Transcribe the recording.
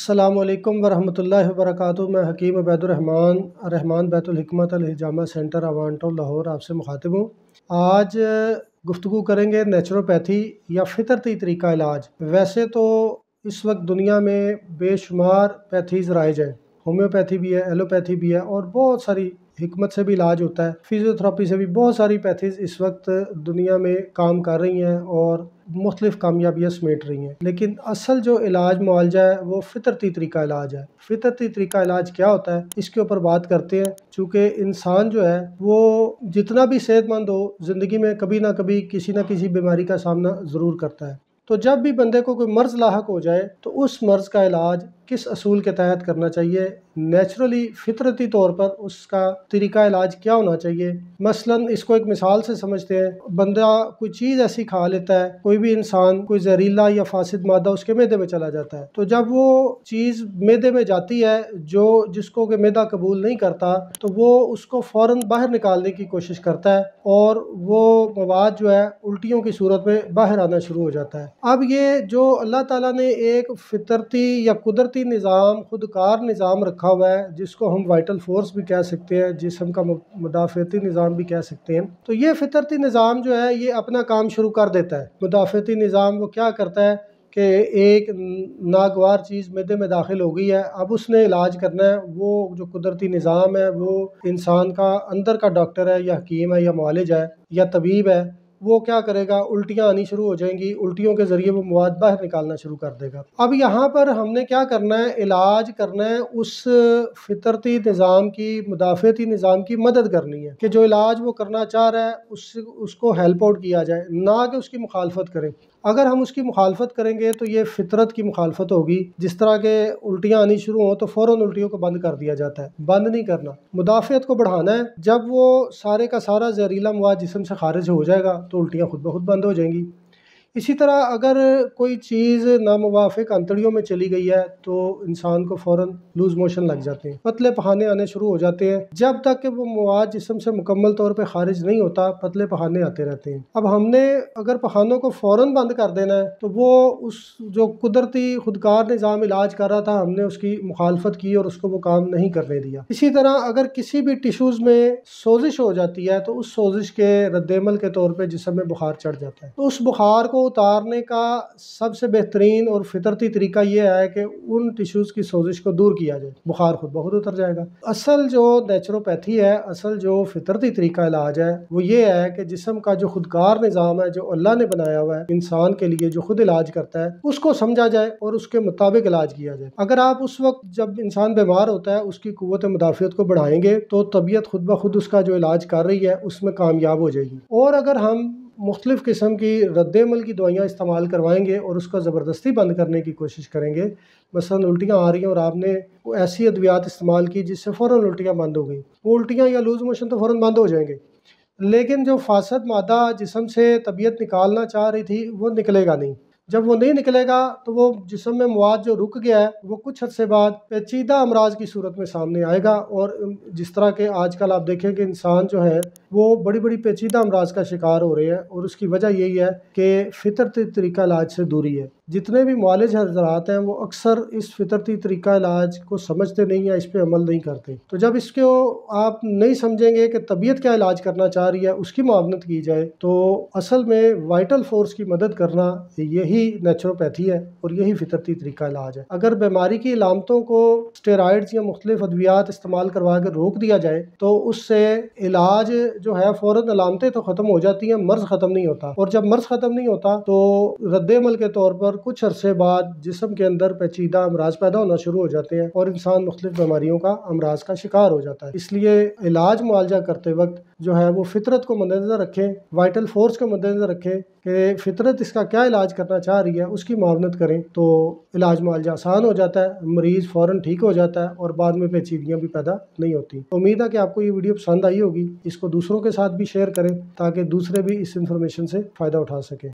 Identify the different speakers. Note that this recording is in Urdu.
Speaker 1: السلام علیکم ورحمۃ اللہ وبرکاتہ۔ میں حکیم عبید الرحمن بیت الحکمت الحجامہ سینٹر اوانٹو لاہور آپ سے مخاطب ہوں۔ آج گفتگو کریں گے نیچروپیتھی یا فطرتی طریقہ علاج۔ ویسے تو اس وقت دنیا میں بے شمار پیتھیز رائج ہیں، ہومیوپیتھی بھی ہے، ایلوپیتھی بھی ہے، اور بہت ساری حکمت سے بھی علاج ہوتا ہے، فزیوتھراپی سے بھی بہت ساری پیتھیز اس وقت دنیا میں کام کر رہی ہیں اور مختلف کامیابیاں سمیٹ رہی ہیں۔ لیکن اصل جو علاج معالجہ ہے وہ فطرتی طریقہ علاج ہے۔ فطرتی طریقہ علاج کیا ہوتا ہے اس کے اوپر بات کرتے ہیں، چونکہ انسان جو ہے وہ جتنا بھی صحت مند ہو، زندگی میں کبھی نہ کبھی کسی نہ کسی بیماری کا سامنا ضرور کرتا ہے۔ تو جب بھی بندے کو کوئی مرض لاحق ہو جائے تو اس مرض کا علاج کس اصول کے تحت کرنا چاہیے، نیچرلی فطرتی طور پر اس کا طریقہ علاج کیا ہونا چاہیے۔ مثلا اس کو ایک مثال سے سمجھتے ہیں، بندہ کوئی چیز ایسی کھا لیتا ہے، کوئی بھی انسان کوئی زہریلا یا فاسد مادہ اس کے معدے میں چلا جاتا ہے، تو جب وہ چیز معدے میں جاتی ہے جس کو کہ معدہ قبول نہیں کرتا، تو وہ اس کو فوراً باہر نکالنے کی کوشش کرتا ہے اور وہ مواد جو ہے الٹیوں کی صورت میں باہر آنا شروع ہو جاتا ہے۔ اب یہ جو اللہ تعالیٰ نے ایک فطرتی یا قدرتی نظام، خودکار نظام رکھا ہوا ہے، جس کو ہم وائٹل فورس بھی کہہ سکتے ہیں، جسم کا مدافعتی نظام بھی کہہ سکتے ہیں، تو یہ فطرتی نظام جو ہے یہ اپنا کام شروع کر دیتا ہے۔ مدافعتی نظام وہ کیا کرتا ہے کہ ایک ناگوار چیز معدے میں داخل ہو گئی ہے، اب اس نے علاج کرنا ہے۔ وہ جو قدرتی نظام ہے وہ انسان کا اندر کا ڈاکٹر ہے یا حکیم ہے یا معالج ہے یا طبیب ہے، وہ کیا کرے گا، الٹیاں آنی شروع ہو جائیں گی، الٹیوں کے ذریعے وہ مواد باہر نکالنا شروع کر دے گا۔ اب یہاں پر ہم نے کیا کرنا ہے، علاج کرنا ہے، اس فطرتی نظام کی، مدافعتی نظام کی مدد کرنی ہے کہ جو علاج وہ کرنا چاہ رہا ہے اس کو ہیلپ آؤٹ کیا جائے، نہ کہ اس کی مخالفت کریں۔ اگر ہم اس کی مخالفت کریں گے تو یہ فطرت کی مخالفت ہوگی۔ جس طرح کے الٹیاں آنی شروع ہوں تو فوراً الٹیوں کو بند کر دیا جاتا ہے، بند نہیں کرنا، مدافعت کو بڑھانا ہے۔ جب وہ سارے کا سارا زہریلا مواد جسم سے خارج ہو جائے گا تو الٹیاں خود بخود بند ہو جائیں گی۔ اسی طرح اگر کوئی چیز ناموافق انتڑیوں میں چلی گئی ہے تو انسان کو فوراً لوز موشن لگ جاتے ہیں، پتلے پخانے آنے شروع ہو جاتے ہیں۔ جب تک کہ وہ مواد جسم سے مکمل طور پہ خارج نہیں ہوتا پتلے پخانے آتے رہتے ہیں۔ اب ہم نے اگر پخانوں کو فوراً بند کر دینا ہے تو وہ اس جو قدرتی خودکار نظام علاج کر رہا تھا، ہم نے اس کی مخالفت کی اور اس کو وہ کام نہیں کرنے دیا۔ اسی طرح اگر کسی بھی ٹیشوز میں سوزش ہو جاتی ہے تو اس سوزش کے رد عمل کے طور پہ جسم میں بخار چڑھ جاتا ہے، تو اس بخار کو اتارنے کا سب سے بہترین اور فطرتی طریقہ یہ ہے کہ ان ٹیشوز کی سوزش کو دور کیا جائے، بخار خود بخود اتر جائے گا۔ اصل جو نیچروپیتھی ہے، اصل جو فطرتی طریقہ علاج ہے وہ یہ ہے کہ جسم کا جو خودکار نظام ہے، جو اللہ نے بنایا ہوا ہے انسان کے لیے، جو خود علاج کرتا ہے، اس کو سمجھا جائے اور اس کے مطابق علاج کیا جائے۔ اگر آپ اس وقت جب انسان بیمار ہوتا ہے اس کی قوت مدافعت کو بڑھائیں گے تو طبیعت خود بخود اس کا جو علاج کر رہی ہے اس میں کامیاب ہو جائے گی۔ اور اگر ہم مختلف قسم کی رد عمل کی دوائیاں استعمال کروائیں گے اور اس کو زبردستی بند کرنے کی کوشش کریں گے، مثلا الٹیاں آ رہی ہیں اور آپ نے ایسی ادویات استعمال کی جس سے فوراً الٹیاں بند ہو گئیں، وہ الٹیاں یا لوز موشن تو فوراً بند ہو جائیں گے، لیکن جو فاسد مادہ جسم سے طبیعت نکالنا چاہ رہی تھی وہ نکلے گا نہیں۔ جب وہ نہیں نکلے گا تو وہ جسم میں مواد جو رک گیا ہے وہ کچھ عرصے بعد پیچیدہ امراض کی صورت میں سامنے آئے گا، اور جس طرح کہ آج کل آپ دیکھیں کہ انسان جو ہے وہ بڑی بڑی پیچیدہ امراض کا شکار ہو رہے ہیں، اور اس کی وجہ یہی ہے کہ فطرتی طریقہ علاج سے دوری ہے۔ جتنے بھی معالج حضرات ہیں وہ اکثر اس فطرتی طریقہ علاج کو سمجھتے نہیں ہیں، اس پہ عمل نہیں کرتے۔ تو جب اس کو آپ نہیں سمجھیں گے کہ طبیعت کیا علاج کرنا چاہ رہی ہے، اس کی معاونت کی جائے، تو اصل میں وائٹل فورس کی مدد کرنا یہی نیچروپیتھی ہے اور یہی فطرتی طریقہ علاج ہے۔ اگر بیماری کی علامتوں کو اسٹیرائڈز یا مختلف ادویات استعمال کروا کے روک دیا جائے تو اس سے علاج جو ہے فوراً علامتیں تو ختم ہو جاتی ہیں، مرض ختم نہیں ہوتا، اور جب مرض ختم نہیں ہوتا تو رد عمل کے طور پر کچھ عرصے بعد جسم کے اندر پیچیدہ امراض پیدا ہونا شروع ہو جاتے ہیں اور انسان مختلف بیماریوں کا، امراض کا شکار ہو جاتا ہے۔ اس لیے علاج معالجہ کرتے وقت جو ہے وہ فطرت کو مد نظر رکھیں، وائٹل فورس کو مد نظر رکھیں کہ فطرت اس کا کیا علاج کرنا چاہ رہی ہے، اس کی معاونت کریں تو علاج معالجہ آسان ہو جاتا ہے، مریض فوراً ٹھیک ہو جاتا ہے اور بعد میں پیچیدگیاں بھی پیدا نہیں ہوتی۔ امید ہے کہ آپ کو یہ ویڈیو پسند آئی ہوگی، اس کو دوسروں کے ساتھ بھی شیئر کریں تاکہ دوسرے بھی اس انفارمیشن سے فائدہ اٹھا سکیں۔